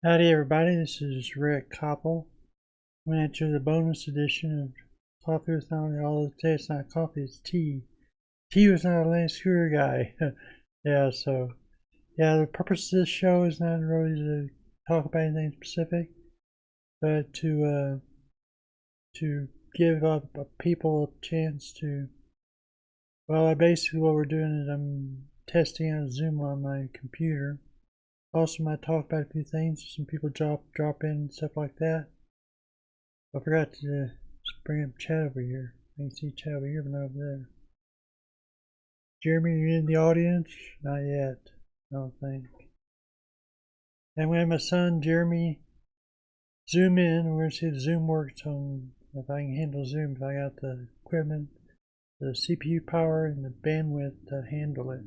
Howdy everybody, this is Rick Koppel. I'm going to enter the bonus edition of Coffee with Not All the Day. It's not coffee, it's tea. Tea was not a Lance Screwer guy. Yeah, the purpose of this show is not really to talk about anything specific, but to give people a chance to, basically what we're doing is I'm testing out Zoom on my computer. Also, might talk about a few things. Some people drop in and stuff like that. I forgot to just bring up chat over here. I can see chat over here, but not over there. Jeremy, are you in the audience? Not yet, I don't think. And we have my son Jeremy zoom in. We're going to see if Zoom works on if I can handle Zoom. If I got the equipment, the CPU power, and the bandwidth to handle it.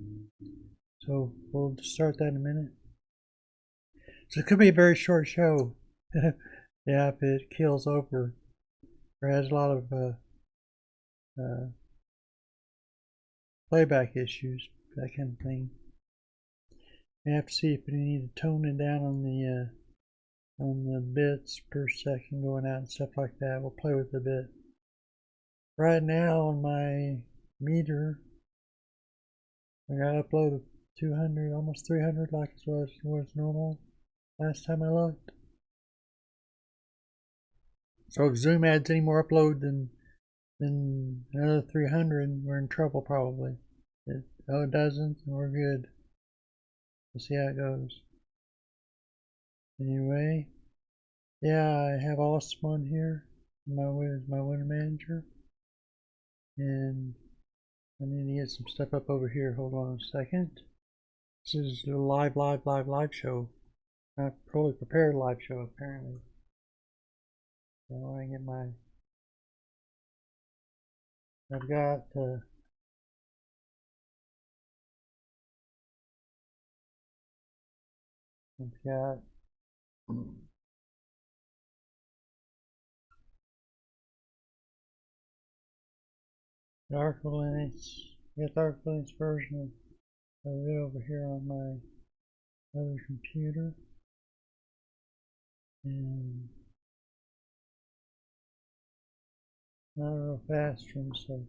So we'll start that in a minute. So it could be a very short show. Yeah, if it kills over or has a lot of playback issues, that kind of thing. We have to see if we need to tone it down on the bits per second going out and stuff like that. We'll play with it a bit. Right now on my meter, I got uploaded 200, almost 300, like it was normal last time I looked. So if Zoom adds any more upload than another 300, we're in trouble probably. It doesn't, and we're good. We'll see how it goes. Anyway, yeah, I have Awesome on here. My winter manager, and I need to get some stuff up over here. Hold on a second. This is a live show. Not fully prepared live show apparently. So I get my. I've got. I've got. The Arch Linux. Got the Arch Linux version of it over here on my other computer. And not a real fast one, so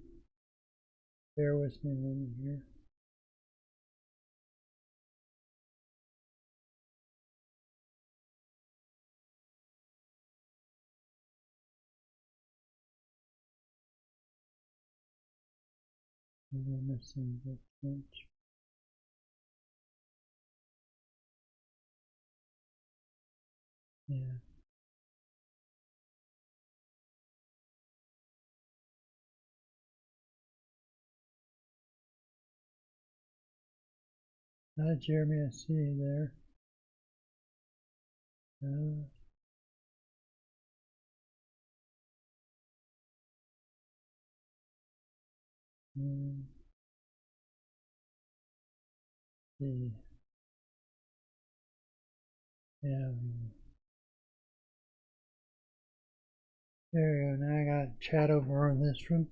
bear with me a minute here. I'm missing this much. Yeah. Hi Jeremy, I see you there. See. Yeah. There we go. Now I got chat over on this one.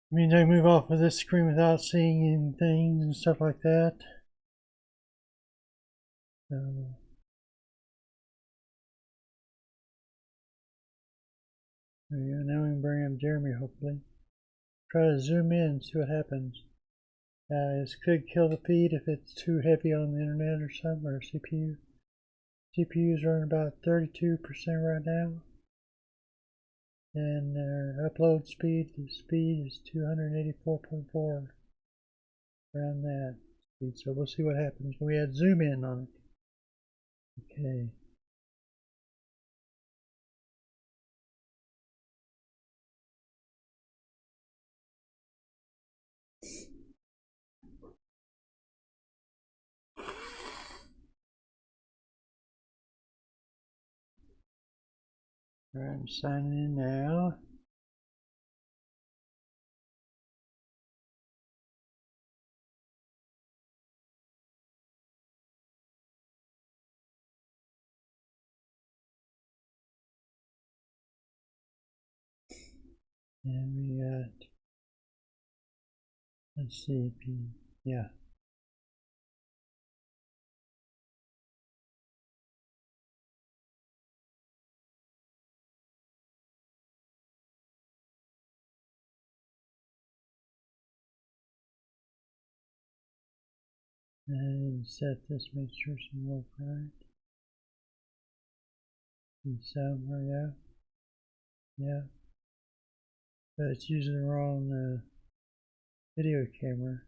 It means I move off of this screen without seeing anything and stuff like that. So, there we go. Now we can bring up Jeremy hopefully. Try to zoom in and see what happens. This could kill the feed if it's too heavy on the internet or something, or CPU. CPU's running about 32% right now. And their upload speed is 284.4, around that speed. So we'll see what happens when we add zoom in on it. Okay. Alright, I'm signing in now. And we got, let's see, yeah. And set this, make sure some work right. And sound, yeah. But it's using the wrong video camera.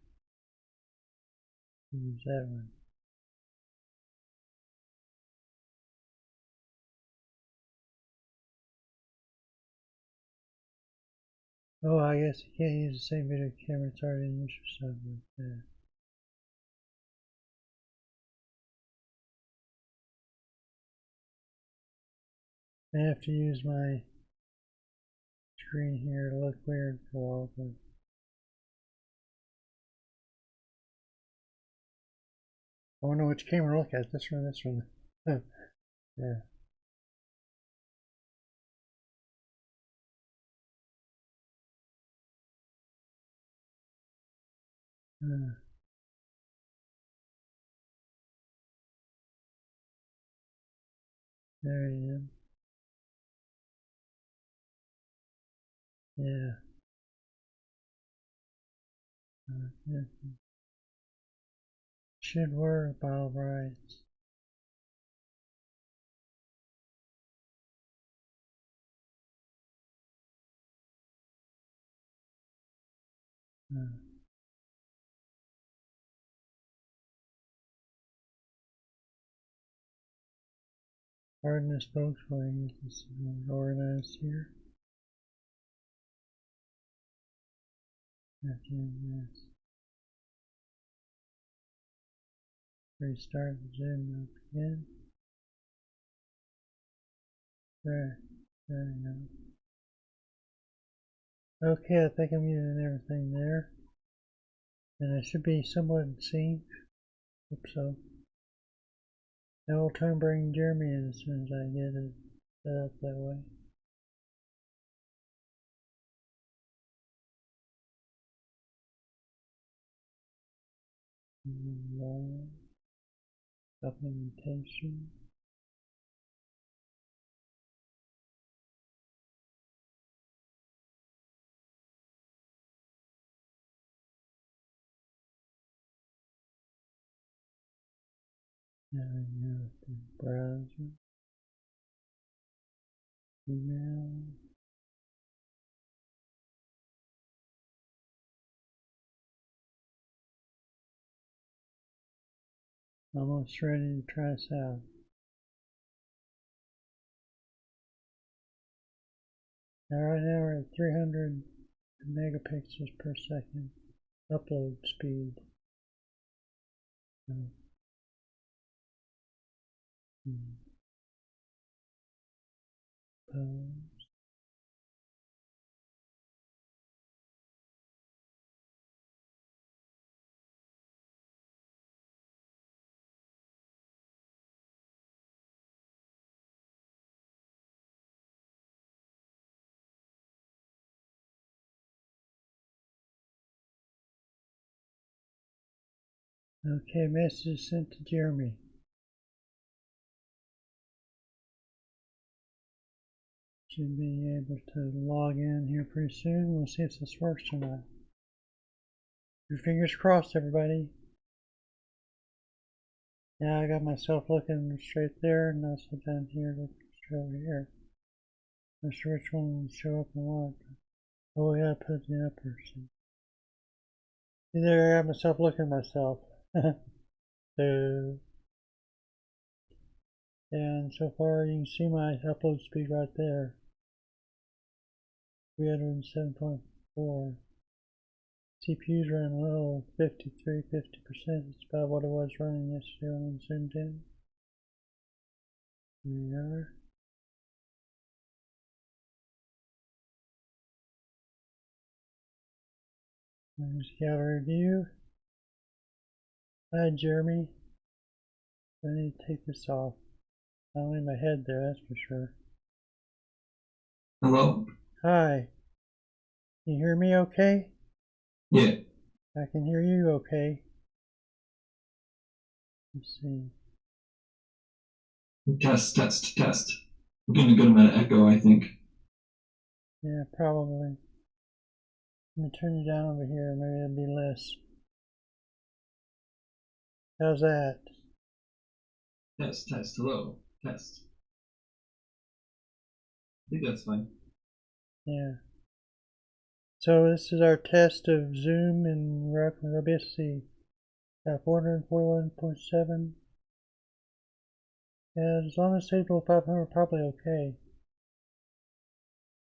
Use that one. Oh, I guess you can't use the same video camera. It's already in use or something like that. I have to use my screen here to look weird for a while, but I want to know which camera to look at. This one, this one. Yeah. There I am. Yeah. Yeah. Should work all right. Pardon this, folks, while I get this organized here. Yes. Restart the Zoom up again. There you go. Okay, I think I'm using everything there. And I should be somewhat in sync. Hope so. I will try and bring Jeremy in as soon as I get it set up that way. Supplementation. Now we go to browser, email. Almost ready to try this out. Now right now we're at 300 megapixels per second upload speed. Okay, message sent to Jeremy. Should be able to log in here pretty soon. We'll see if this works or not. Your fingers crossed, everybody. Yeah, I got myself looking straight there, and also down here, looking straight over here. Not sure which one will show up and what. Oh, yeah, put the upper. See, there I got myself looking at myself. And so far, you can see my upload speed right there. 307.4. CPU's running low, 50%. It's about what it was running yesterday when I zoomed in. Here we are. There's gallery view. Hi, Jeremy. I need to take this off. I don't need my head there, that's for sure. Hello? Hi. Can you hear me okay? Yeah. I can hear you okay. Let's see. Test. We're getting a good amount of echo, I think. Yeah, probably. Let me turn it down over here, maybe it'll be less. How's that? Test, test, hello, test. I think that's fine. Yeah. So this is our test of Zoom and we're up in OBS. Got 441.7. Yeah, as long as it's able 500, probably okay.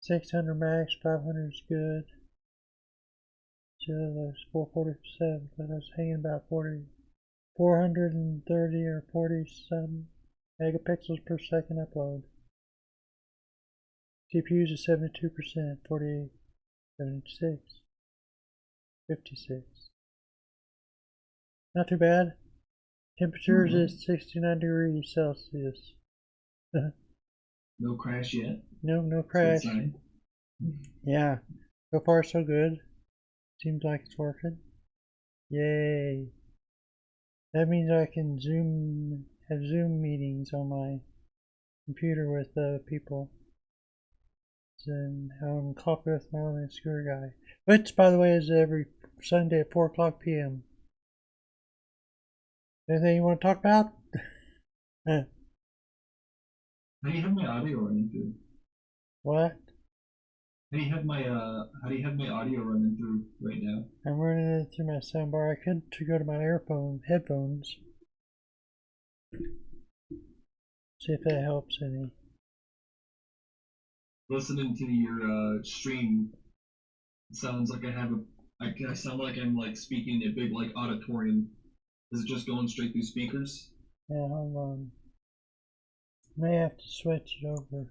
600 max, 500 is good. So that's 447, but I was hanging about 430 or 40 some megapixels per second upload. CPUs is 72%, 48, 76, 56. Not too bad. Temperatures is 69 degrees Celsius. No crash yet. No crash. Yeah, so far so good. Seems like it's working. Yay. That means I can have Zoom meetings on my computer with people. And I'm coffee with my own scooter guy. Which, by the way, is every Sunday at 4 o'clock p.m. Anything you want to talk about? How do you have my audio running through? What? How do you have my audio running through right now? I'm running it through my soundbar. I could go to my headphones. See if that helps any. Listening to your stream sounds like I sound like I'm like speaking in a big like auditorium. Is it just going straight through speakers? Yeah, hold on. May have to switch it over.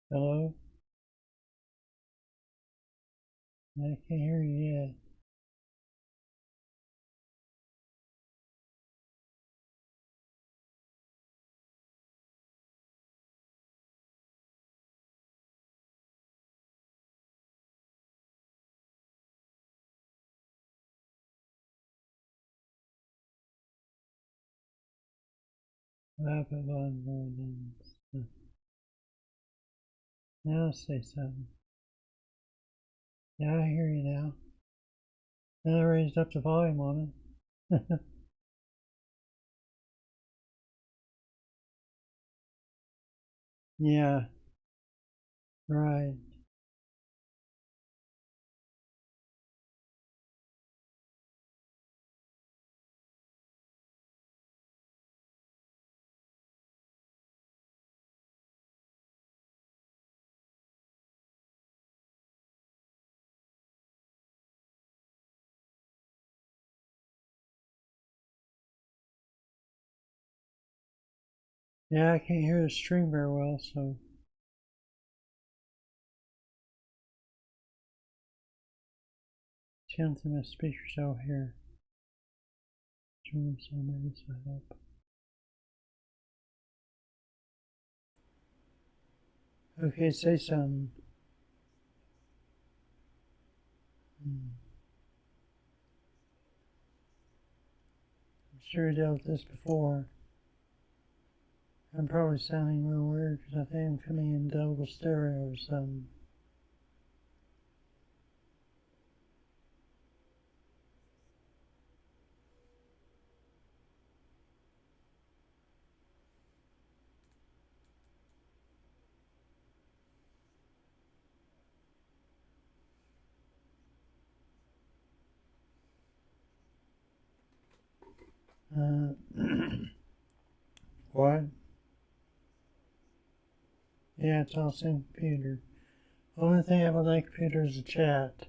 Hello? I can't hear you yet. Now say something. Yeah, I hear you now. Now I raised up the volume on it. Yeah, right. Yeah, I can't hear the stream very well, so. Turn to my speakers out here. Turn this on maybe side up. Okay, say something. I'm sure I dealt with this before. I'm probably sounding real weird because I think I'm coming in double stereo or something. What? Yeah, it's all same computer. Only thing I would like computer is the chat.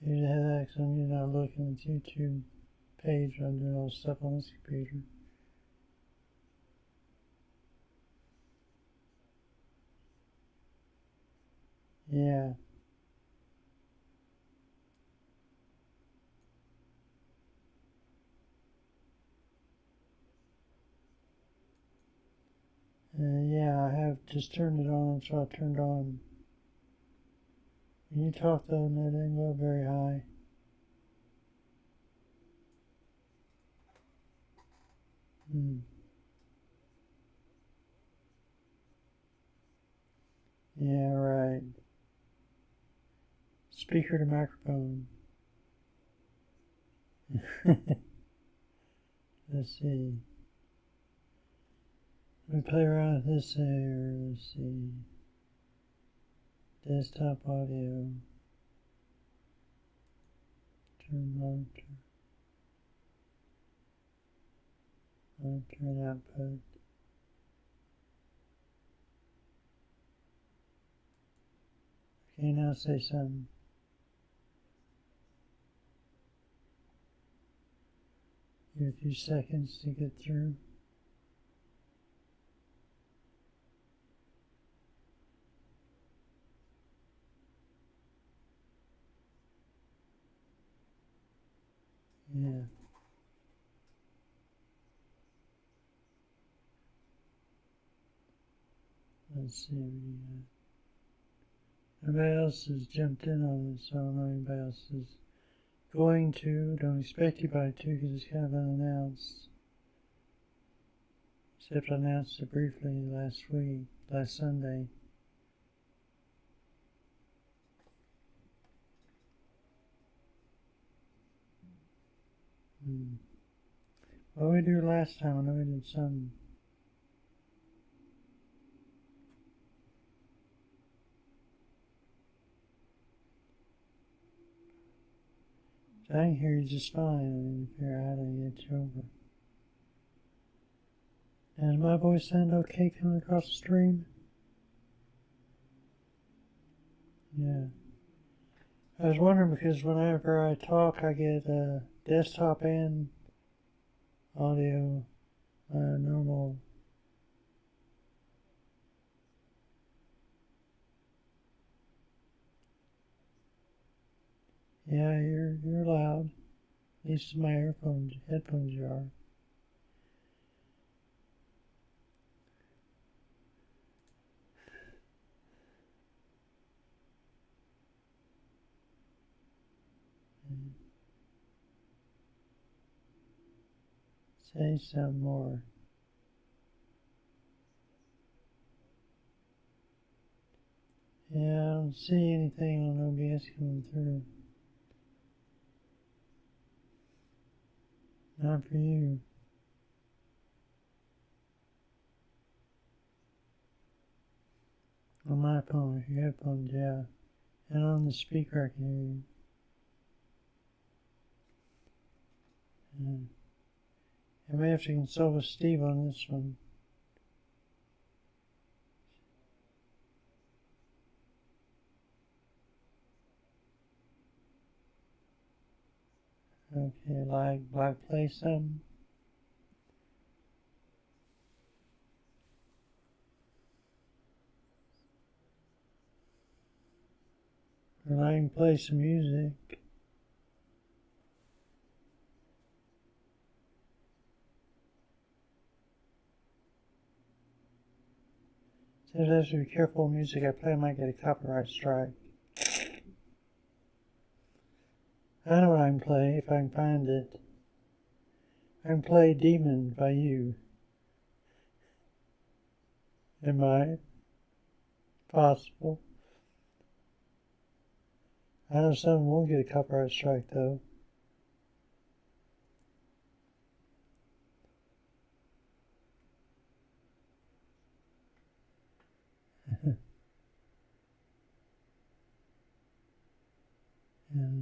You have access on you not looking at the YouTube page. I'm doing all the stuff on this computer. Yeah. Yeah, I have just turned it on, so I turned on. When you talk though, and it didn't go very high. Hmm. Yeah, right. Speaker to microphone. Let's see. We play around with this here. Let's see. Desktop audio. Turn monitor. Monitor and output. Okay, now say something. Give a few seconds to get through. Yeah. Let's see. Everybody else has jumped in on it, so I don't know anybody else is going to. Don't expect anybody to because it's kind of unannounced. Except I announced it briefly last Sunday. What did we do last time? I know we did some. I can hear you just fine. I mean, if you're out of get you over. Does my voice sound okay coming across the stream? Yeah. I was wondering because whenever I talk, I get desktop and audio, normal. Yeah, you're loud. At least in my headphones you are. Say some more. Yeah, I don't see anything on OBS coming through. Not for you. On my phone, your headphones, yeah. And on the speaker, I can hear you. I may have to consult with Steve on this one. Okay, like play some. Or I can play some music. Says I have to be careful with music I play, I might get a copyright strike. I know what I can play if I can find it. I can play Demon by You. Am I? Possible. I know some won't get a copyright strike though.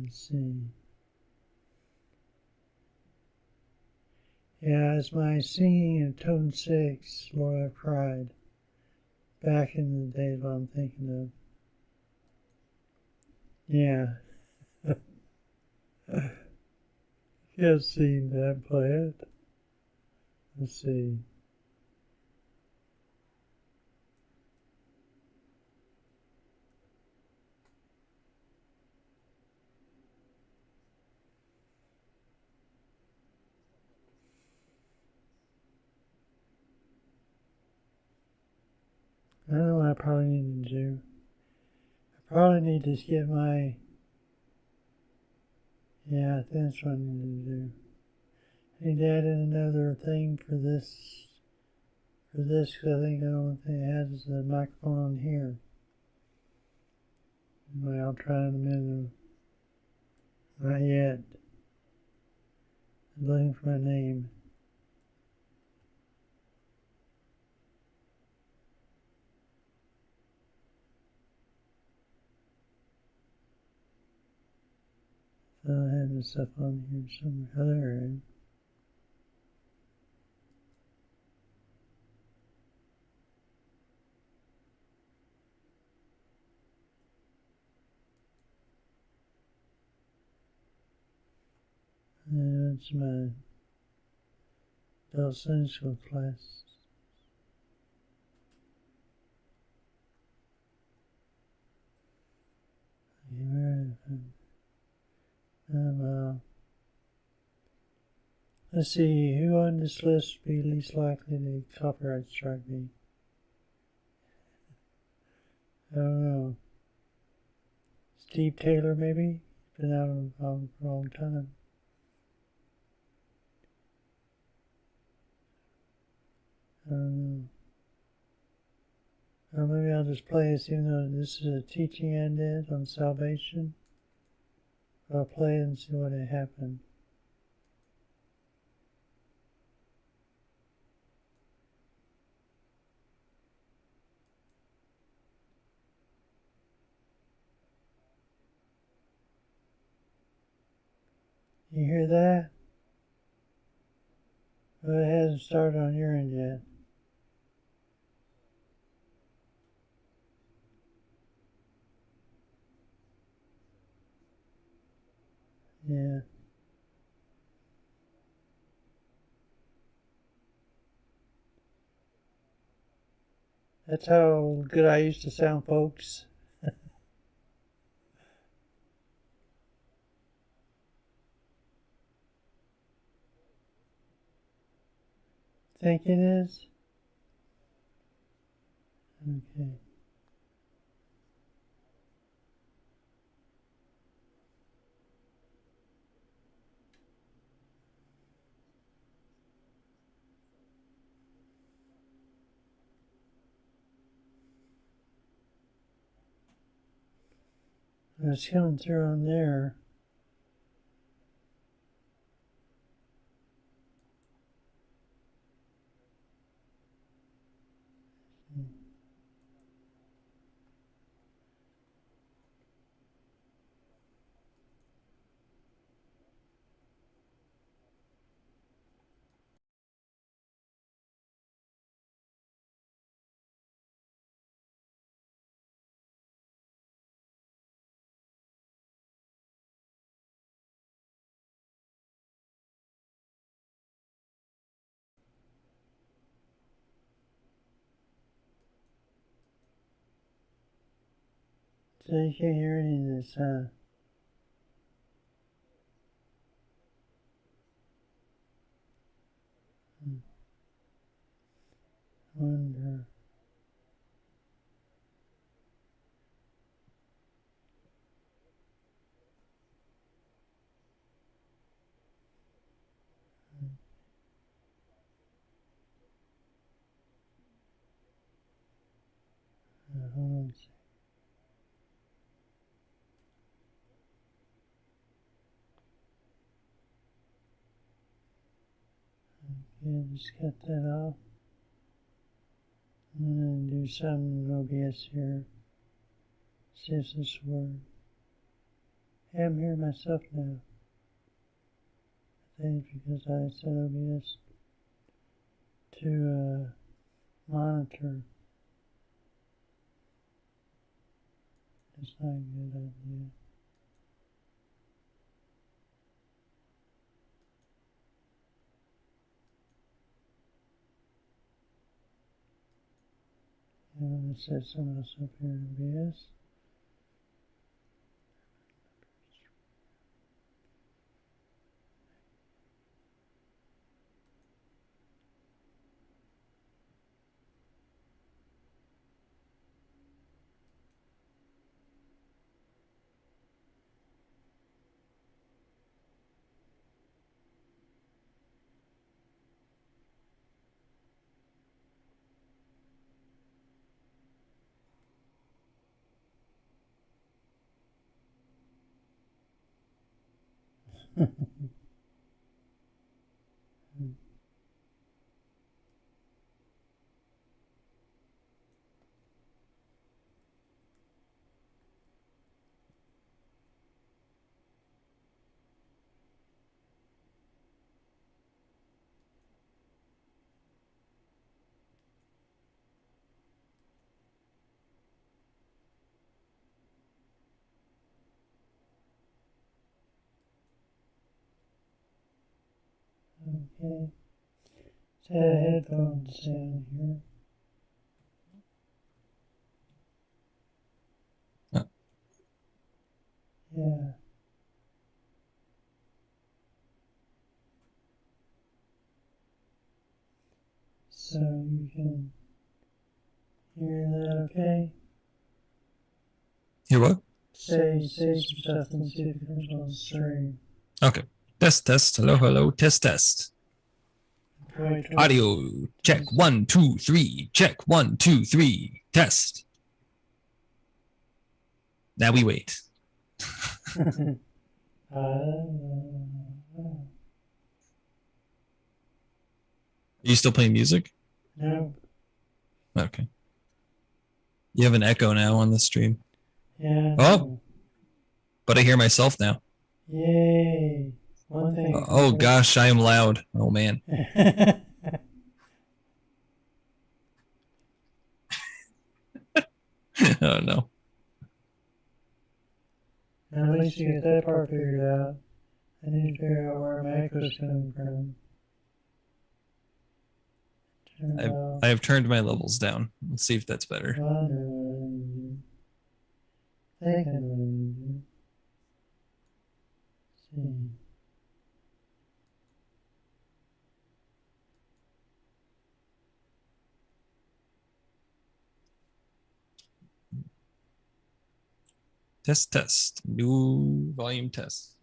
Let's see. Yeah, it's my singing in tone 6, Lord I've cried. Back in the days what I'm thinking of. Yeah. Can't see that play it. Let's see. I know what I probably need to do. I probably need to get my... Yeah, I think that's what I need to do. I Need to add in another thing for this. Because I think the only thing it has is the microphone on here. Anyway, I'll try in a minute. Not yet. I'm looking for my name. I have this stuff on here somewhere. Oh, there it is. That's my adult Sunday school class. Well, let's see, who on this list would be least likely to copyright strike me? I don't know. Steve Taylor, maybe? Been out for a long time. I don't know. Or maybe I'll just play this, even though this is a teaching I did on salvation. I'll play it and see what happened. You hear that? Well, it hasn't started on your end yet. Yeah. That's how good I used to sound, folks. Think it is? Okay. It's coming through on there. So you can't hear any of this, huh? Wonder. Hold on a second. Yeah, just cut that off. I'm gonna do some OBS here. See if this works. Hey, I'm hearing myself now. I think because I set OBS to monitor. It's not a good idea. I'm gonna set something else up here in OBS. Okay. Set a headphone sound here. Oh. Yeah. So you can hear that okay? Hear what? Say some stuff and see if it comes on the stream. Okay. Test, test. Hello, hello. Test, test. Audio check. 1, 2, 3. Check. 1, 2, 3. Test. Now we wait. Are you still playing music? No. Okay. You have an echo now on the stream. Yeah. Oh, but I hear myself now. Yay. One thing. Oh gosh, I am loud. Oh man. Oh no. At least you get that part figured out. I need to figure out where my echo's coming from. I have turned my levels down. Let's see if that's better. See. Test, test. New volume test.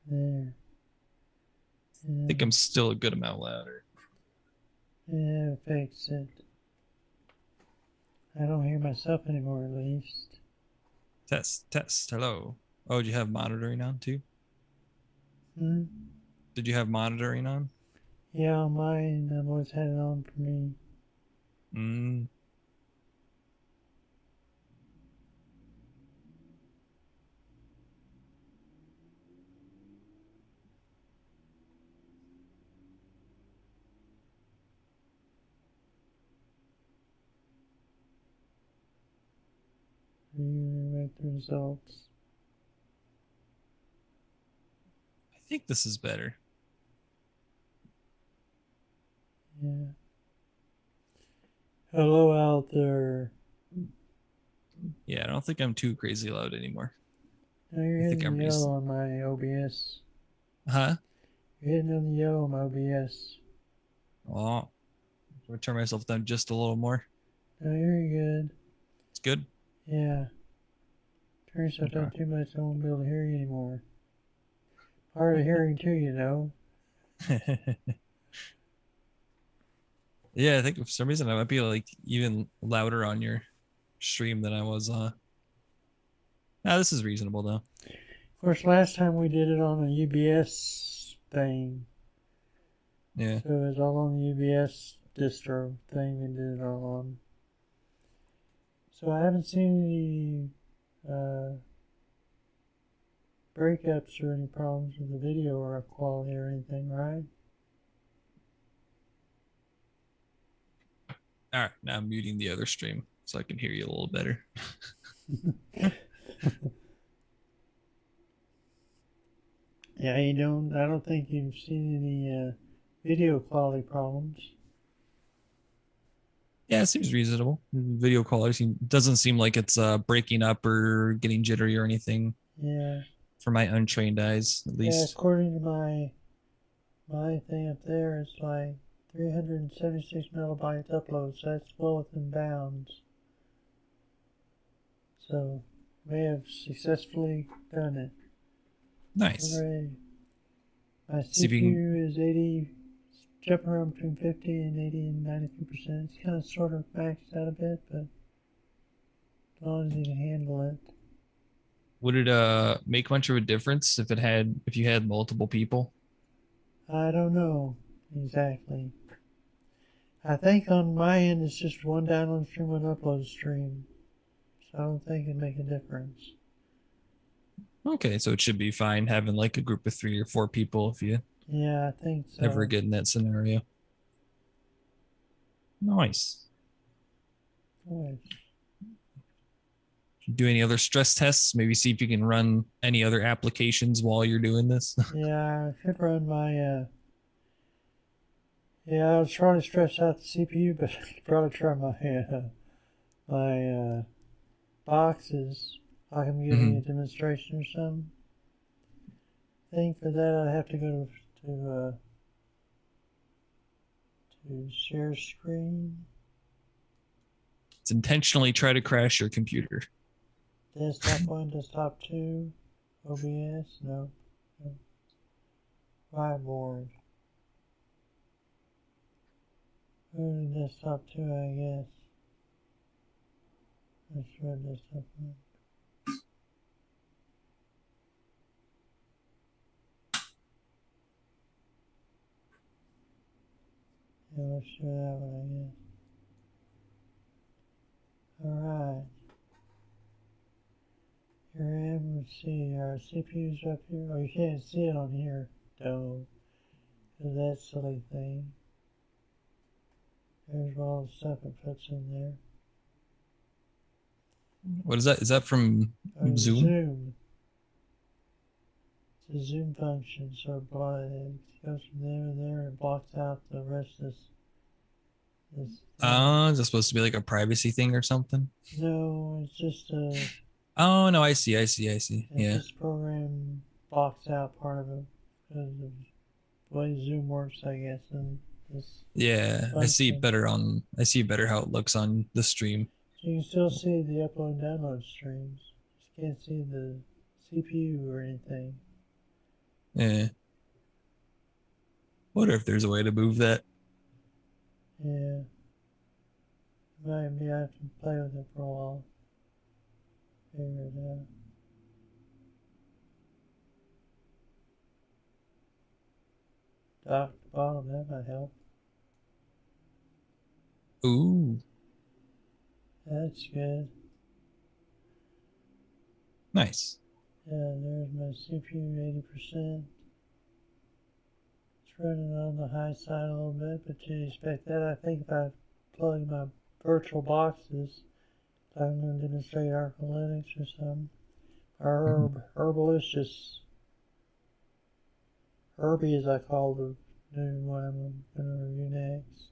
There. Yeah. I think I'm still a good amount louder. Yeah, fix it. I don't hear myself anymore, at least. Test, test. Hello. Oh, did you have monitoring on too? Hmm? Did you have monitoring on? Yeah, on mine, I've always had it on for me. Mm. Rewrite the results. I think this is better. Yeah. Hello out there. Yeah, I don't think I'm too crazy loud anymore. No, you're I think hitting I'm yellow on my OBS. Huh? You're hitting on the yellow on my OBS. Oh. I'm gonna turn myself down just a little more. No, you're good. It's good. Yeah. Turn yourself down too much, I won't be able to hear you anymore. Hard of hearing too, you know. Yeah, I think for some reason I might be like even louder on your stream than I was this is reasonable though. Of course, last time we did it on a UBS thing. Yeah. So it was all on the UBS distro thing we did it all on. So I haven't seen any breakups or any problems with the video or quality or anything, right? All right, now I'm muting the other stream so I can hear you a little better. Yeah, I don't think you've seen any video quality problems. Yeah, it seems reasonable. Video quality doesn't seem like it's breaking up or getting jittery or anything. Yeah. For my untrained eyes, at least. Yeah, according to my thing up there, it's like 376 megabytes upload, so that's well within bounds. So we have successfully done it. Nice. Hooray. My CPU is jumping around between 50 and 80 and 93%. It's kind of sort of maxed out a bit, but as long as you can handle it. Would it make much of a difference if you had multiple people? I don't know exactly. I think on my end it's just one download stream, one upload stream. So I don't think it'd make a difference. Okay, so it should be fine having like a group of 3 or 4 people if you Yeah, I think so. ever get in that scenario. Nice. Nice. Do any other stress tests? Maybe see if you can run any other applications while you're doing this. Yeah, I could run my yeah, I was trying to stretch out the CPU, but I could probably try my boxes. I can give you a demonstration or something. I think for that I'd have to go to share screen. It's intentionally try to crash your computer. Desktop 1, desktop 2, OBS, no. Whiteboard. Go to desktop 2, I guess. Let's try desktop 1. Yeah, let's try that one, I guess. Alright. Here I am, let's see, our CPU's up here. Oh, you can't see it on here, though. Because that silly thing. There's all the stuff it puts in there. What is that? Is that from Zoom? Zoom. It's a Zoom function, so it goes from there to there and blocks out the rest of this. Is that supposed to be like a privacy thing or something? No, it's just a. Oh no, I see. Yeah. This program blocks out part of it because of the way Zoom works, I guess. And this. Yeah, I see better how it looks on the stream. So you can still see the upload and download streams. You can't see the CPU or anything. Yeah. Wonder if there's a way to move that. Yeah. Might be I have to play with it for a while. Figure it out. Dock the bottom, that might help. Ooh. That's good. Nice. Yeah, there's my CPU 80%. It's running on the high side a little bit, but you expect that. I think if I plug my virtual boxes, I'm going to demonstrate Arco Linux or something. Or Herbalicious. Herbie, as I call the new one I'm going to review next.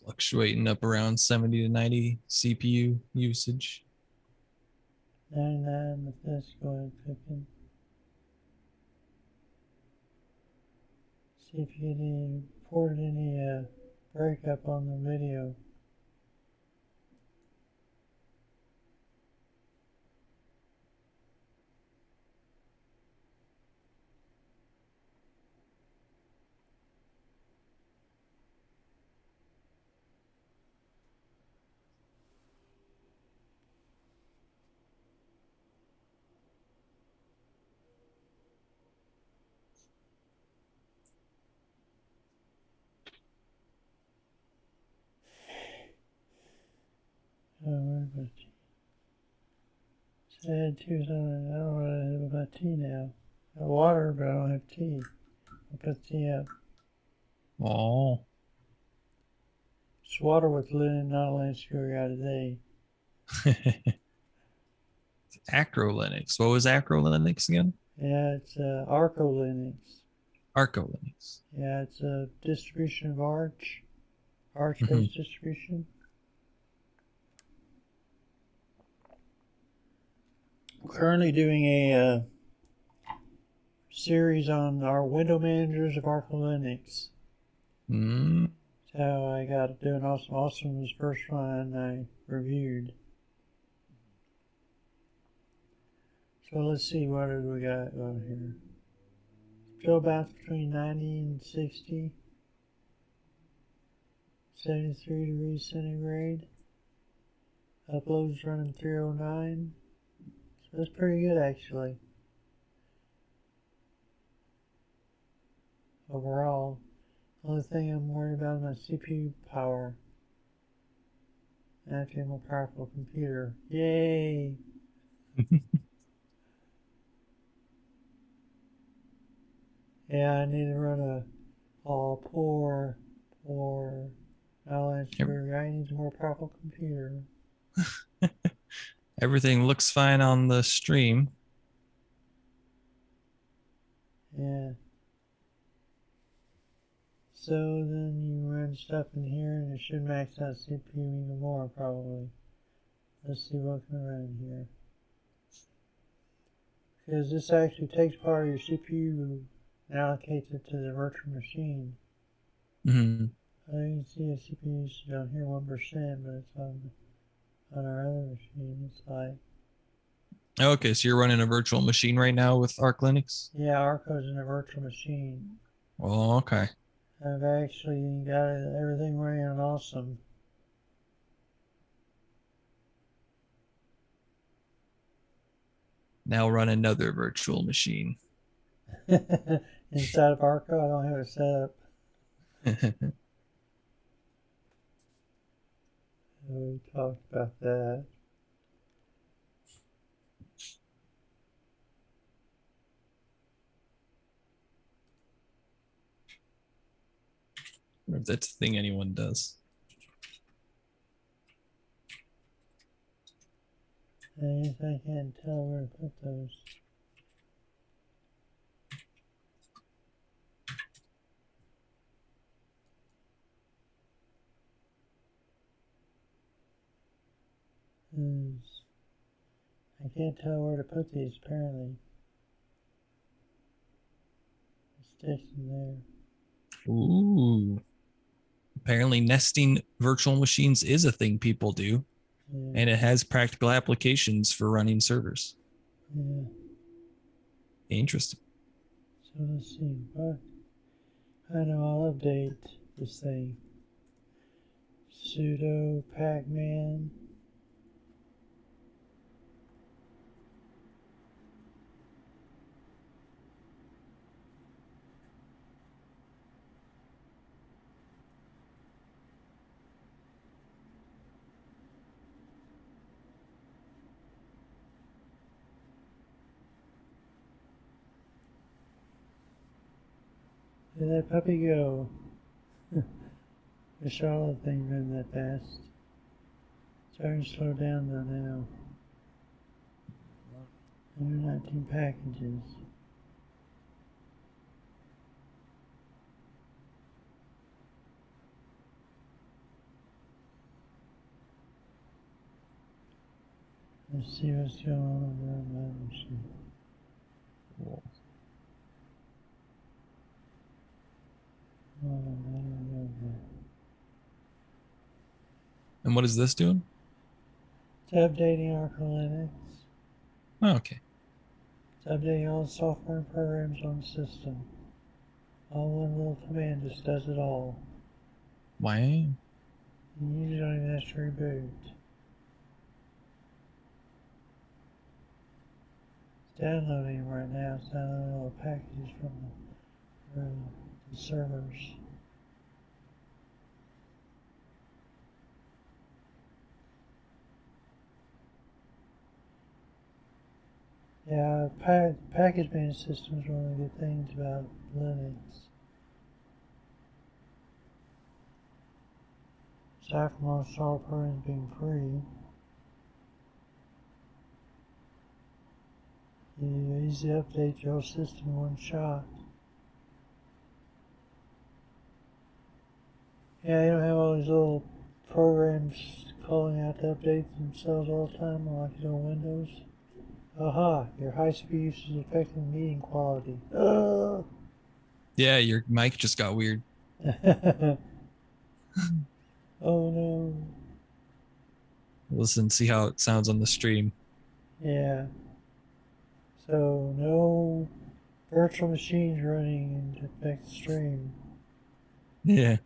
Fluctuating up around 70 to 90 CPU usage. 99 with this going cooking. See if you get reported any breakup on the video. Where's my tea? Sad tea was on. I don't know what I have about tea now. I have water, but I don't have tea. I'll put the tea up. Oh. It's water with linen, not a linen screw out today. Acro Linux. What was Acro Linux again? Yeah, it's Arco Linux. Arco Linux. Yeah, it's a distribution of Arch. Arch-based distribution. I'm currently doing a series on our window managers of Arco Linux. So I got to do an awesome was the first one I reviewed. So let's see, what do we got on here? Fill bounce between 90 and 60. 73 degrees centigrade. Uploads running 309. So that's pretty good actually. Overall. Only thing I'm worried about is my CPU power. I have to get a more powerful computer. Yay! Yeah, I need to run a poor Alliance Burger. I need a more powerful computer. Everything looks fine on the stream. Yeah. So then you run stuff in here and it should max out CPU even more probably. Let's see what can run in here. Because this actually takes part of your CPU and allocates it to the virtual machine. Mm-hmm. You can see a CPU usage down here 1%, but it's on our other machine. It's like, Okay, so you're running a virtual machine right now with Arc Linux? yeah, Arco's in a virtual machine. Oh, okay. I've actually got everything running awesome. Now run another virtual machine. Inside of Arco, I don't have it set up. We talked about that. If that's a thing anyone does. I guess I can't tell where to put those. I can't tell where to put these apparently. It sticks in there. Ooh. Apparently nesting virtual machines is a thing people do. Yeah. And it has practical applications for running servers. Yeah. Interesting. So let's see. What? I know I'll update this thing. Sudo Pacman. Where'd that puppy go? The Charlotte thing ran that fast. Starting to slow down though now. 119 packages. Let's see what's going on over on my machine. Cool. Oh, I don't know that. And what is this doing? It's updating Arch Linux. Oh, okay. It's updating all the software and programs on the system. All one little command just does it all. Why? You usually don't even have to reboot. It's downloading right now. It's downloading all the packages from the servers. Yeah, package management system is one of the good things about Linux. Aside from most all programs being free, you easily update your whole system in one shot. Yeah, you don't have all these little programs calling out to update themselves all the time like you do on Windows. Aha, your high speed usage is affecting meeting quality. Yeah, your mic just got weird. Oh no. Listen, see how it sounds on the stream. Yeah. So no virtual machines running to affect the stream. Yeah.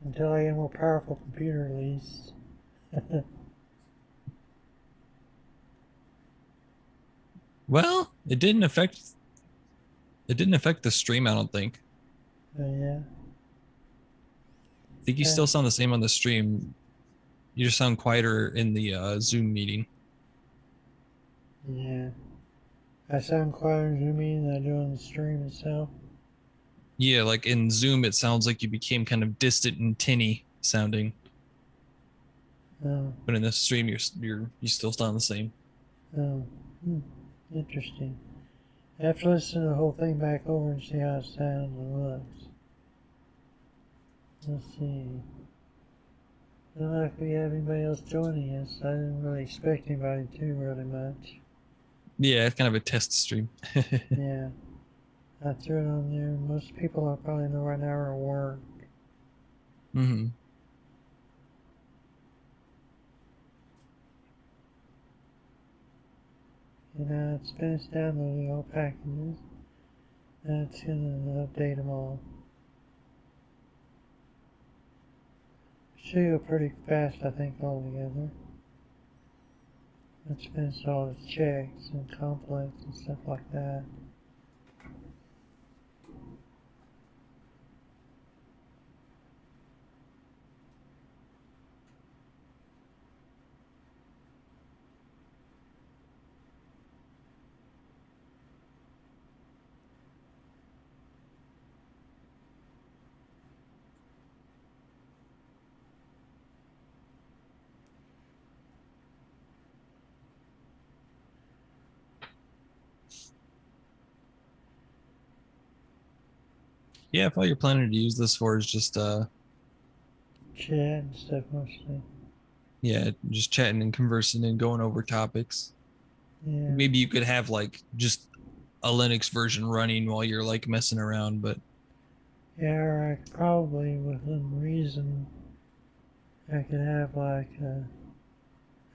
Until I get a more powerful computer at least. Well, it didn't affect the stream, I don't think. Yeah. I think you still sound the same on the stream. You just sound quieter in the Zoom meeting. Yeah. I sound quieter in Zoom meeting than I do on the stream itself. Yeah, like in Zoom, it sounds like you became kind of distant and tinny sounding, Oh, but in the stream, you still sound the same. oh. Interesting. I have to listen to the whole thing back over and see how it sounds and looks. Let's see. Not like we have anybody else joining us. I didn't really expect anybody to really much. Yeah, it's kind of a test stream. Yeah. I threw it on there. Most people I probably know right now are at work. Mm-hmm. You know, it's finished downloading all packages. Now it's gonna update them all. Should go pretty fast, I think, altogether. It's finished all its checks and complex and stuff like that. Yeah, if all you're planning to use this for is just Chat and stuff mostly. yeah, just chatting and conversing and going over topics. Yeah. Maybe you could have like just a Linux version running while you're like messing around, but Yeah, or I could probably, within reason, I could have like,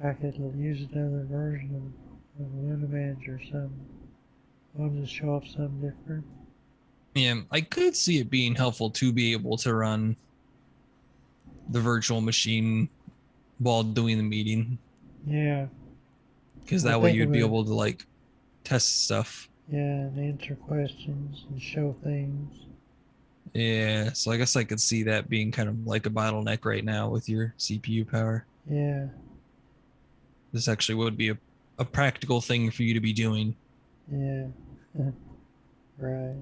I could use another version of Window Manager or something. I'll just show off something different. yeah, I could see it being helpful to be able to run the virtual machine while doing the meeting, Yeah, because I that way think it you'd be would, able to like test stuff. yeah, and answer questions and show things. Yeah, so I guess I could see that being kind of like a bottleneck right now with your CPU power. Yeah, This actually would be a practical thing for you to be doing. yeah, right.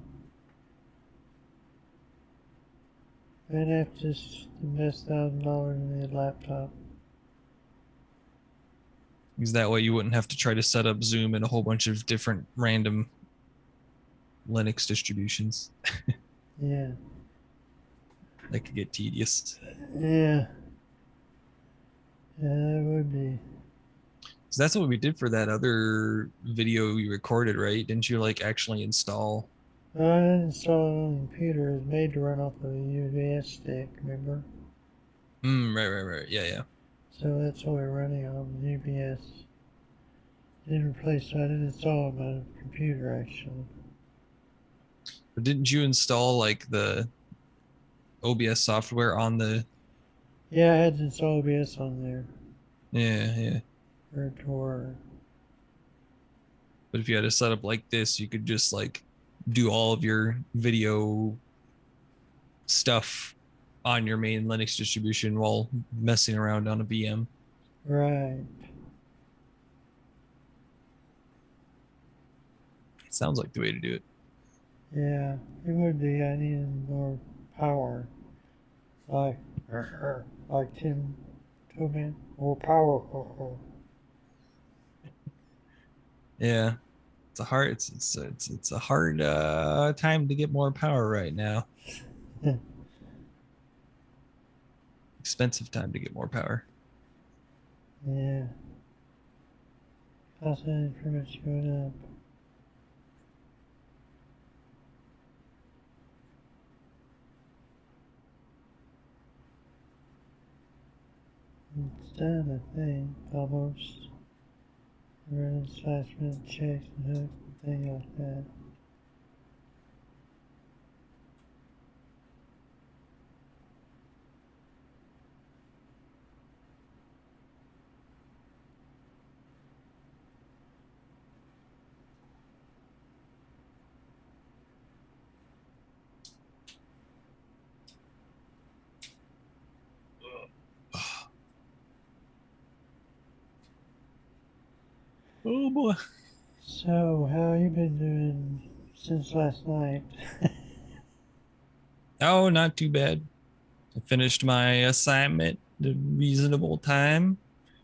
I'd have to just invest $1,000 in a laptop. Because that way you wouldn't have to try to set up Zoom in a whole bunch of different random Linux distributions. Yeah, That could get tedious. yeah, yeah, that would be. So that's what we did for that other video you recorded, right? Didn't you like actually install? Well, I didn't install it on the computer. It was made to run off of a USB stick, remember? Right. Yeah, yeah. So that's what we're running on the UPS. Didn't replace, so I didn't install it on my computer actually. But didn't you install like the OBS software on the? Yeah, I had to install OBS on there Yeah. for it to work. But if you had a setup like this, you could just like do all of your video stuff on your main Linux distribution while messing around on a VM. Right. It sounds like the way to do it. Yeah, it would be. I needed more power. Like, like Tim told me, more power. Yeah, it's a hard time to get more power right now. Expensive time to get more power. Yeah, cost of pretty much going up. It's done, I think, almost. Running slash minute checks and hook, thing like that. Oh boy. So, how you been doing since last night? Oh, not too bad. I finished my assignment at a reasonable time.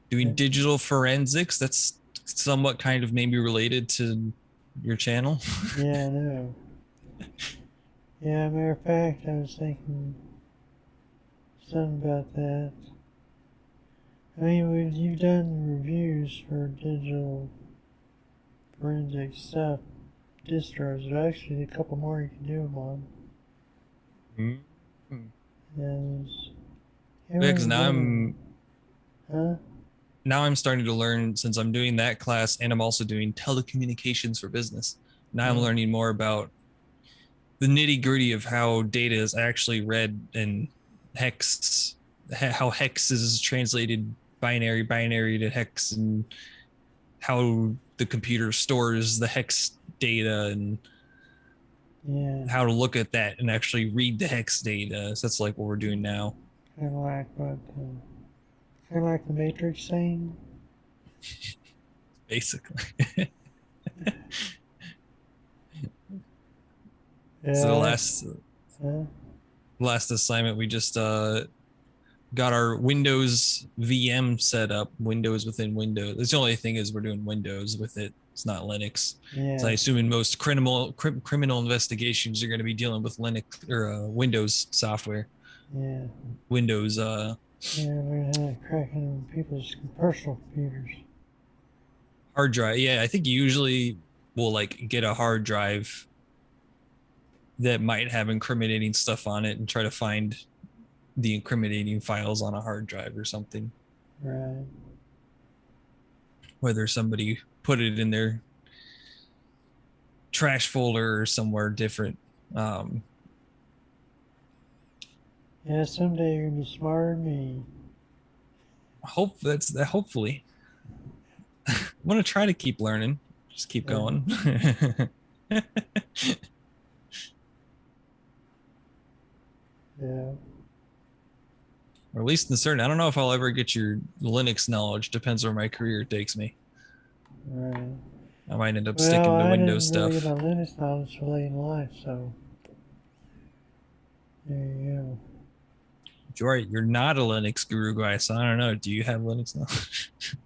Doing digital forensics. That's somewhat kind of maybe related to your channel. Yeah, I know. Yeah, matter of fact, I was thinking something about that. I mean, you've done reviews for digital forensic stuff, distros. There's actually a couple more you can do them on. Mm-hmm. And can't Yeah, really because now remember. Huh? I'm starting to learn since I'm doing that class and I'm also doing telecommunications for business. Now I'm Yeah. learning more about the nitty gritty of how data is actually read and hex, how hex is translated binary to hex, and how the computer stores the hex data, and Yeah. how to look at that and actually read the hex data. So that's like what we're doing now. Kind of like what, kind of like the Matrix thing. Basically. So the Yeah. Huh? last assignment we just got our Windows VM set up, Windows within Windows. That's the only thing is we're doing Windows with it. It's not Linux. So I Yeah. assume in most criminal investigations, you're going to be dealing with Linux or Windows software. Yeah. Windows Yeah. Learn how to crack into people's personal computers. hard drive. Yeah, I think you usually will like get a hard drive that might have incriminating stuff on it and try to find the incriminating files on a hard drive or something. Right. Whether somebody put it in their trash folder or somewhere different. Um, Yeah. Someday you're gonna be smarter than me. hopefully. I'm gonna try to keep learning. Just keep Yeah. going. Yeah. Or at least in certain, I don't know if I'll ever get your Linux knowledge. Depends where my career takes me. Right. I might end up Well, sticking to I Windows didn't really get stuff. my Linux knowledge till late in life, so there you You're not a Linux guru guy, so I don't know. Do you have Linux knowledge? go.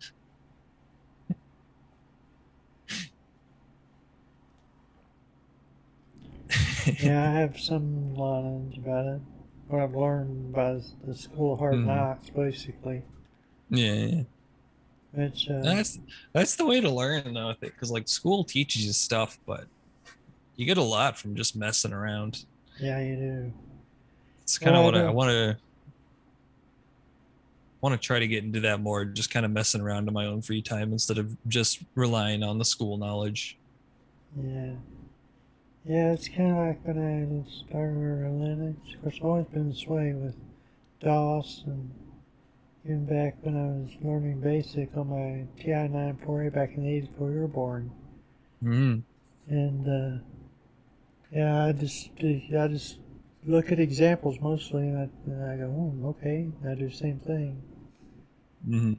Yeah, I have some knowledge about it. What I've learned by the School of Hard Hmm. Knocks, basically. Yeah, Which, that's the way to learn though, I think, because like school teaches you stuff, but you get a lot from just messing around. yeah, you do. It's kind Well, of I what I don't. want to try to get into that more, just kind of messing around in my own free time instead of just relying on the school knowledge. Yeah. Yeah, it's kind of like when I started Linux. Of course, I've always been this way with DOS, and even back when I was learning BASIC on my TI 94A back in the 80s before you were born. Mm. And yeah, I just look at examples mostly, and I go, okay, I do the same thing. Mm-hmm.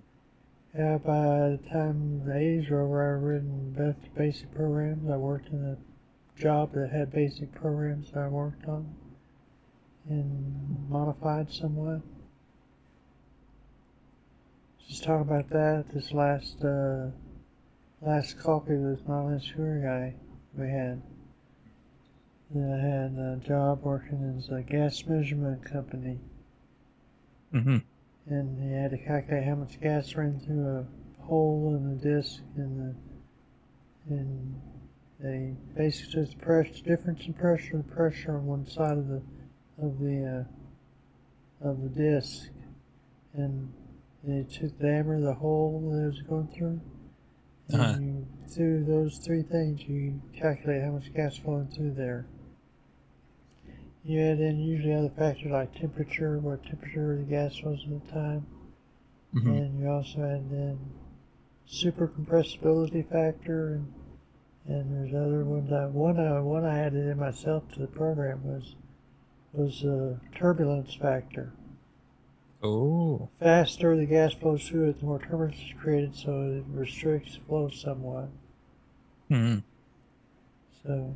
Yeah, by the time the 80s were over, I'd written basic programs. I worked in a job that had basic programs that I worked on and modified somewhat. Just talk about that. This last coffee with my last tour guy we had. And I had a job working as a gas measurement company, Mm-hmm. and he had to calculate how much gas ran through a hole in the disc and they basically just pressure difference in pressure on one side of the of the disc, and they took the diameter of the hole that it was going through, Uh-huh. And through those three things, you calculate how much gas flowing through there. You add in usually other factors like temperature, what temperature the gas was at the time, Hmm. and you also add in super compressibility factor, and there's other ones. One I added in myself to the program was turbulence factor. Oh. Faster the gas flows through it, the more turbulence is created, so it restricts flow somewhat. Hmm. So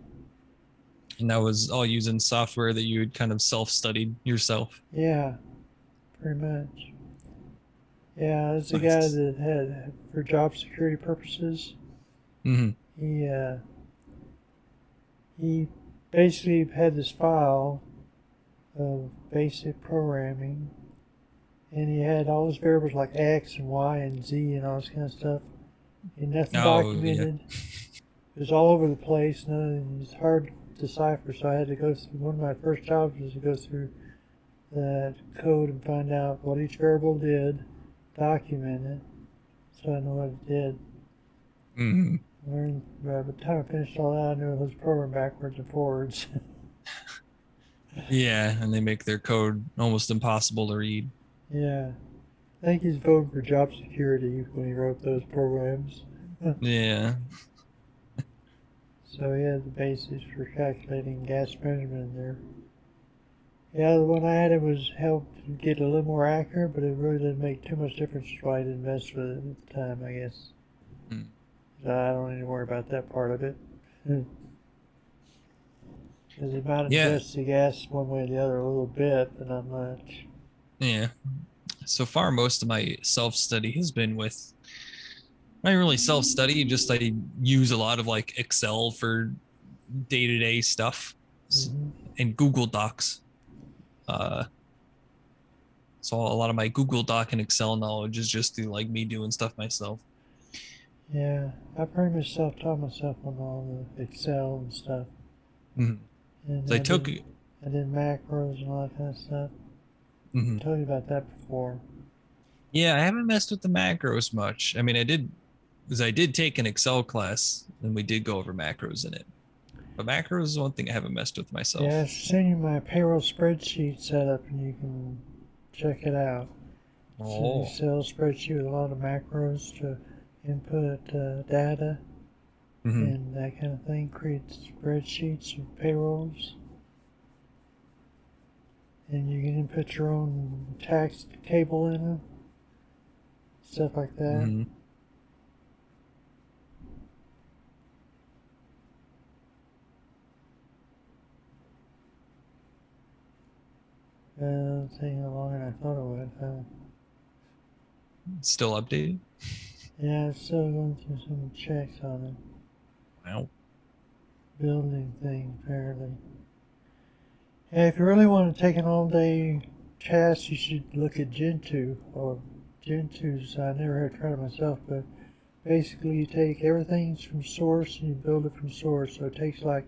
And that was all using software that you had kind of self-studied yourself. yeah, pretty much. Yeah, that's the guy Nice. that had for job security purposes. Hmm. He he basically had this file of basic programming, and he had all his variables like X and Y and Z and all this kind of stuff. And nothing Oh, yeah. documented. It was all over the place. And it's hard to decipher. So I had to go through. One of my first jobs was to go through that code and find out what each variable did, document it, so I know what it did. Hmm. Learned by the time I finished all that, I knew it was programmed backwards and forwards. Yeah, and they make their code almost impossible to read. Yeah, I think he's voting for job security when he wrote those programs. Yeah. So he had the basis for calculating gas measurement in there. Yeah, the one I had was helped get a little more accurate, but it really didn't make too much difference why I didn't mess with it at the time, I guess. Mm. So I don't need to worry about that part of it. Because it might Yeah. adjust the gas one way or the other a little bit, but not much. Yeah. So far, most of my self-study has been with, I don't really self-study, just I use a lot of like Excel for day-to-day stuff Hmm. and Google Docs. Uh, so a lot of my Google Doc and Excel knowledge is just through like me doing stuff myself. Yeah, I pretty much self-taught myself on all the Excel and stuff. Mhm. And So I took, I did macros and all that kind of stuff. mhm. I told you about that before. Yeah, I haven't messed with the macros much. I mean, I did, because I did take an Excel class and we did go over macros in it. But macros is one thing I haven't messed with Yeah, I myself. sent you my payroll spreadsheet setup, and you can check it out. It's an Oh. Excel spreadsheet with a lot of macros to input data Hmm. and that kind of thing. Create spreadsheets of payrolls, and you can input your own tax table in it, stuff like that. Hmm. It's taking longer than I thought it would. Still updated? Yeah, it's still going through some checks on it. Wow. Building thing, apparently. Yeah, if you really want to take an all-day task, you should look at Gentoo or Gentoo's. I never had tried it myself, but basically you take everything from source and you build it from source. So it takes like,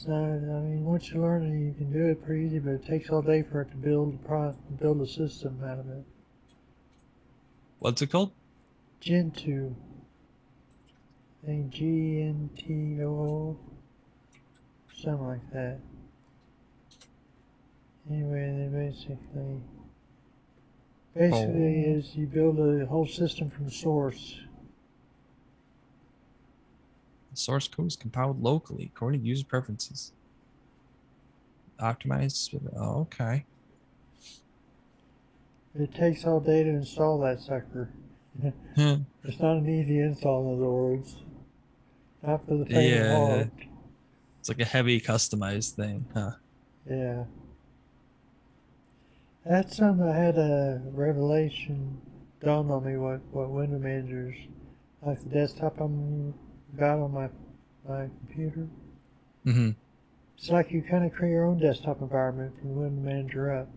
I mean, once you learn it, you can do it pretty easy, but it takes all day for it to build a system out of it. What's it called? Gentoo, I think Gentoo, something like that. Anyway, they basically Oh. is you build a whole system from source. The source code is compiled locally according to user preferences. Optimized. Oh, okay. It takes all day to install that sucker. Huh. It's not an easy install, in other words. Not for the faint of Yeah. heart. It's like a heavy customized thing, huh? Yeah. That's something I had a revelation dawned on me what window managers, like the desktop I'm got on my computer. Hmm. It's like you kind of create your own desktop environment from the window manager up.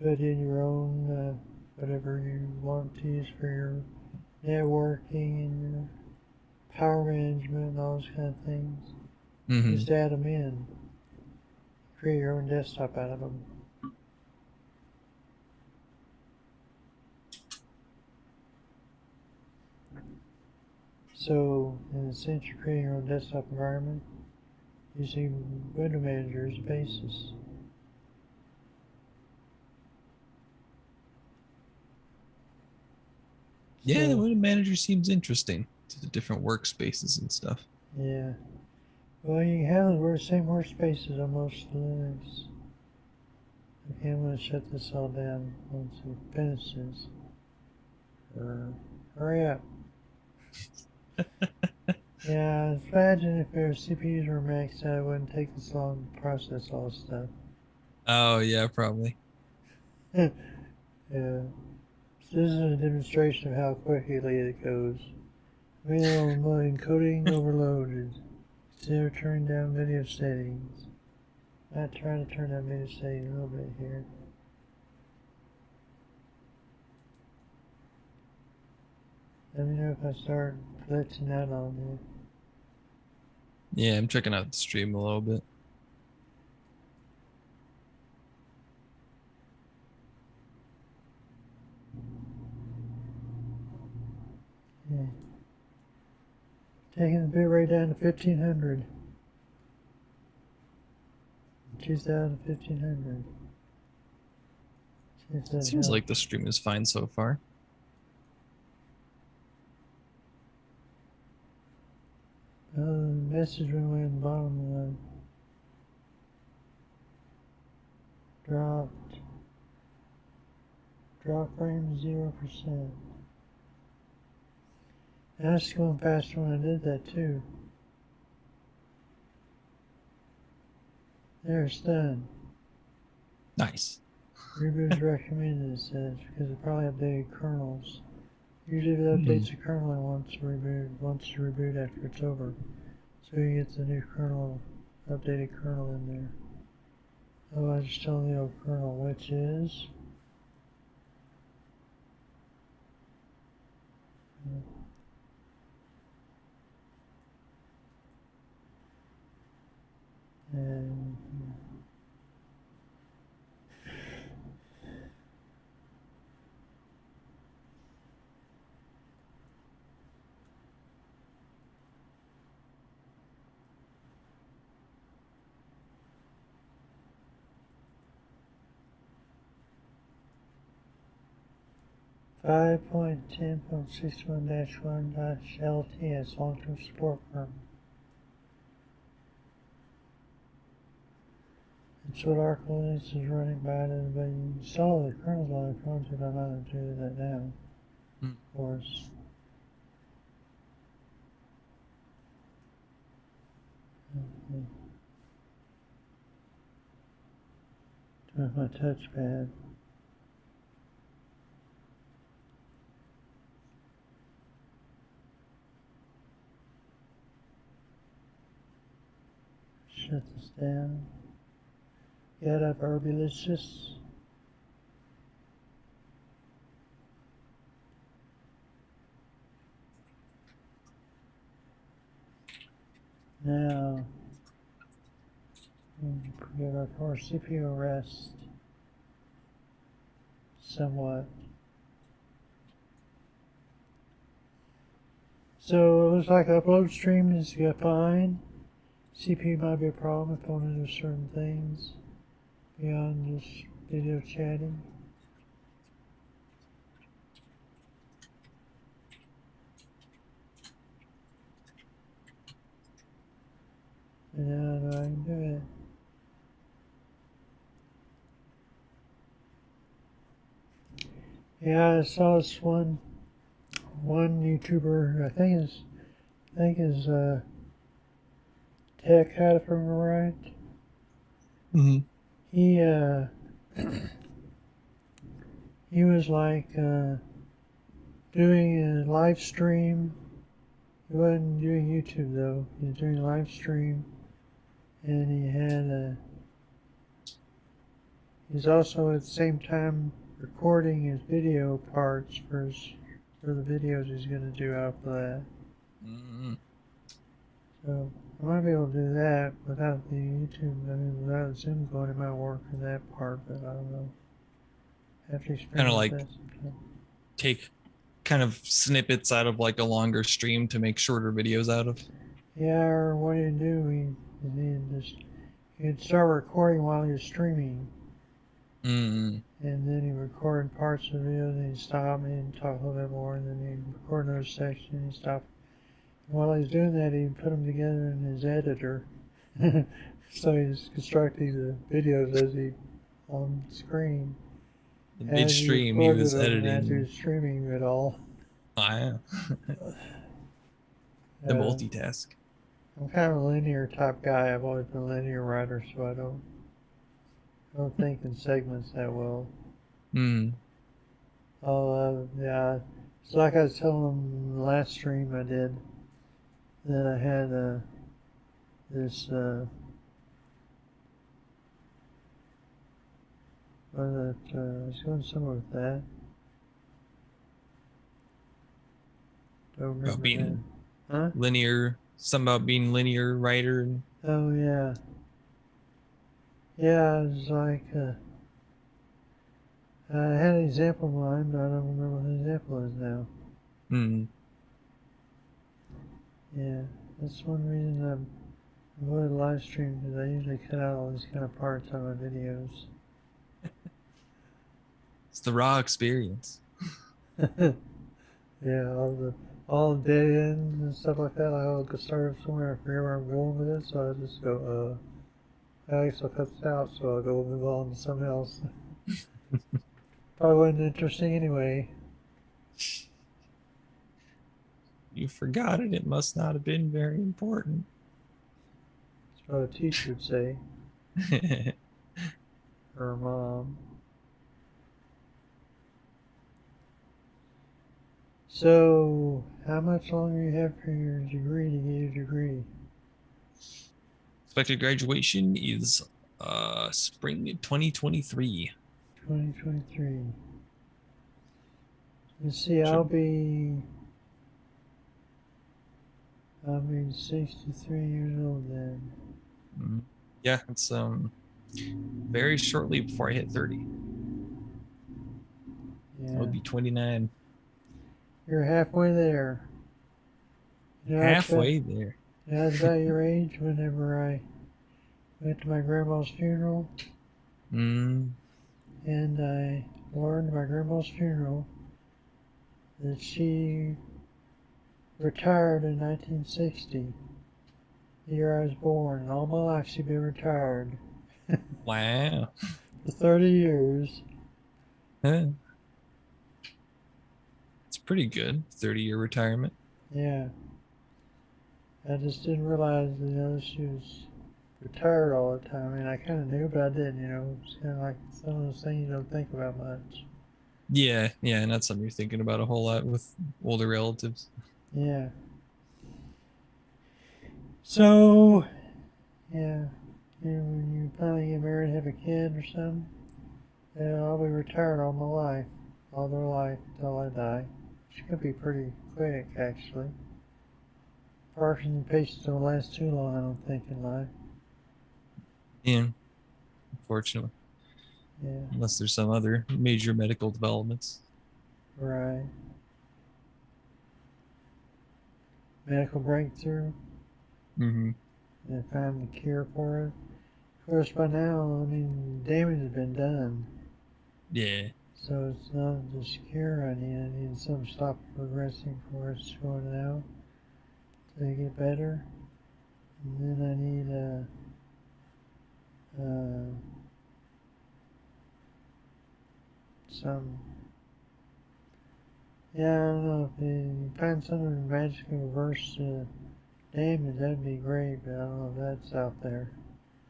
Put in your own whatever you want to use for your networking and your power management and all those kind of things. Hmm. Just add them in. Create your own desktop out of them. So, in a sense, you're creating your own desktop environment using window manager as a basis. Yeah, the So, window manager seems interesting to the different workspaces and stuff. yeah. Well, you have the same workspaces on most Linux. Okay, I'm going to shut this all down once it finishes. Hurry up. Yeah, imagine if their CPUs were maxed out, it wouldn't take this long to process all this stuff. Oh yeah, probably. Yeah. So this is a demonstration of how quickly it goes. Video encoding overloaded. Still turning down video settings. I'm trying to turn down video settings a little bit here. Let me know if I start glitching out on you. Yeah, I'm checking out the stream a little bit. Yeah. Taking the bit rate down to 1500. 2000, 1500. Seems like the stream is fine so far. The message went away in the bottom dropped. Drop frame 0%. That's going faster when I did that too. There, it's done. Nice. Reboot is recommended, it says, because it probably updated kernels. Usually it updates the kernel and wants to reboot after it's over. So you get the new kernel, updated kernel in there. Otherwise, it's still the old kernel, which is and 5.10.61-1.LTS long-term support kernel. That's what Arch Linux is running by, but you install the kernels on the phones, but I'm not going to do that now, of course. With my touchpad. Shut this down. Get up, Herbalicious. Now, give our core CPU rest somewhat. So it looks like upload stream is fine. CPU might be a problem if I want to do certain things beyond just video chatting. And now I know I can do it. Yeah, I saw this one YouTuber, I think is Tech had it from right. He he was like doing a live stream. He wasn't doing YouTube though. He was doing a live stream, and he's also at the same time recording his video parts for the videos he's going to do after that. So I might be able to do that without the YouTube. I mean, without Zoom going, it might work for that part, but I don't know. I have to experiment Kind of like with that sometime. take kind of snippets out of like a longer stream to make shorter videos out of. Yeah, or what he'd do, he'd start recording while he was streaming, Mm. and then he'd record parts of the video, then he'd stop and talk a little bit more, and then he'd record another section, and he'd stop. And while he's doing that, he'd put them together in his editor. So he's constructing the videos as he on screen. Midstream, he was editing. As he was streaming it all. Oh, yeah. The multitask. I'm kind of a linear type guy. I've always been a linear writer, so I don't think in segments that well. Mm. Yeah. So like I was telling them the last stream I did, that I had this I was going somewhere with that. Don't remember About being Huh? linear, something about being linear writer. Oh yeah. Yeah, it was like I had an example in mind, but I don't remember what the example is now. Mm. Yeah, that's one reason I avoid live stream, because I usually cut out all these kind of parts on my videos. It's the raw experience. Yeah, all the dead ends and stuff like that. Like I'll go start somewhere, I forget where I'm going with it, so I just go, I guess I'll cut this out, so I'll go move on to something else. Probably wasn't interesting anyway. You forgot it. It must not have been very important. That's what a teacher would say. Or a mom. So, how much longer you have for your degree to get your degree? Expected graduation is spring 2023. 2023. Let's see, I'll be 63 years old then. Mm-hmm. Yeah, it's very shortly before I hit 30. Yeah. I'll be 29. You're halfway there. You know, Halfway there. I was about your age whenever I went to my grandma's funeral. Mm. And I learned at my grandma's funeral that she retired in 1960, the year I was born. All my life she'd been retired. Wow. For 30 years. Huh. It's pretty good. 30-year retirement. Yeah. I just didn't realize, she was retired all the time. I mean, I kind of knew, but I didn't, It's kind of like some of those things you don't think about much. Yeah, not something you're thinking about a whole lot with older relatives. Yeah. So, yeah, when you finally get married and have a kid or something, I'll be retired all my life, all their life, until I die. Which could be pretty quick, actually. Parkinson's patients don't last too long, I don't think, in life. Yeah, unfortunately. Yeah. Unless there's some other major medical developments. Right. Medical breakthrough. Mm-hmm. They find the cure for it. Of course, by now, damage has been done. Yeah. So it's not just cure I need. I need some stop progressing before it's going out to get better. And then I need some. Yeah, I don't know if you find something to magically reverse damage, that'd be great. But I don't know if that's out there,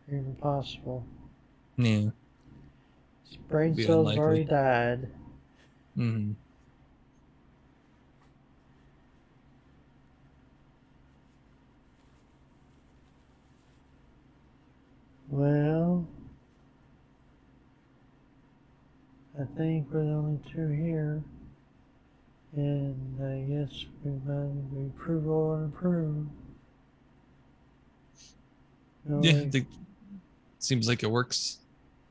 even possible. Yeah. Brain cells have already died. Mm-hmm. Well, I think we're the only two here, and I guess we prove all and improve. Yeah, I think seems like it works.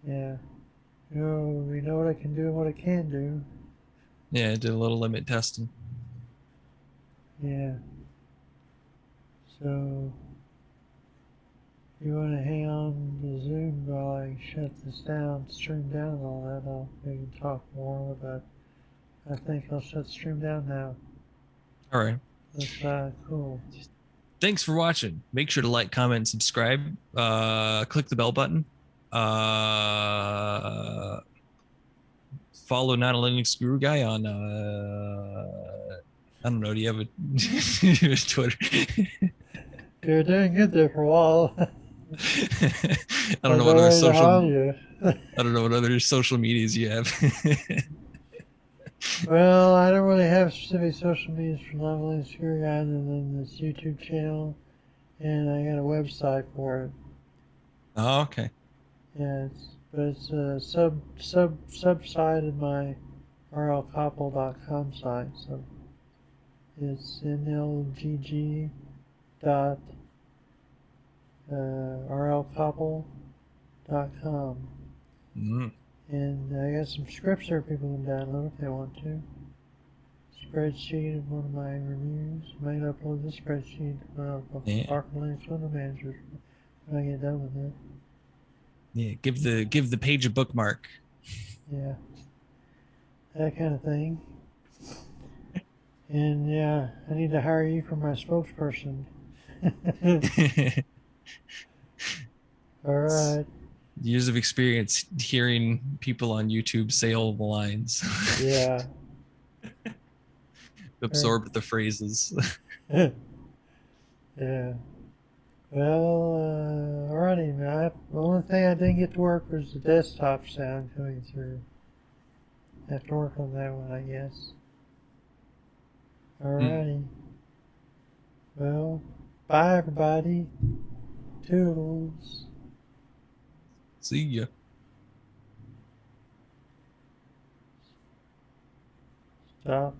Yeah. We know what I can do and what I can't do. Yeah, I did a little limit testing. Yeah. So, if you want to hang on to Zoom while I shut this down, stream down and all that, we can talk more, but I think I'll shut the stream down now. All right. That's cool. Thanks for watching. Make sure to like, comment, and subscribe. Click the bell button. Follow Not a Linux Guru Guy on I don't know. Do you have a Twitter? You're doing good there for a while. I don't know what other social. You. I don't know what other social medias you have. Well, I don't really have specific social medias for Leveling Security other than this YouTube channel, and I got a website for it. Oh, okay. Yeah, it's a sub-site of my rlkoppel.com site, so it's nlgg dot rlkoppel.com. Mm. And I got some scripts there people can download if they want to. Spreadsheet of one of my reviews. I might upload this spreadsheet to Linux Window Manager when I get done with it. Yeah, give the page a bookmark. Yeah, that kind of thing. And yeah, I need to hire you for my spokesperson. All right. Years of experience hearing people on YouTube say all the lines. Yeah. Absorb the phrases. Yeah. Well, alrighty. The only thing I didn't get to work was the desktop sound coming through. I have to work on that one, I guess. Alrighty. Well, bye everybody. Toodles. See ya. Stop.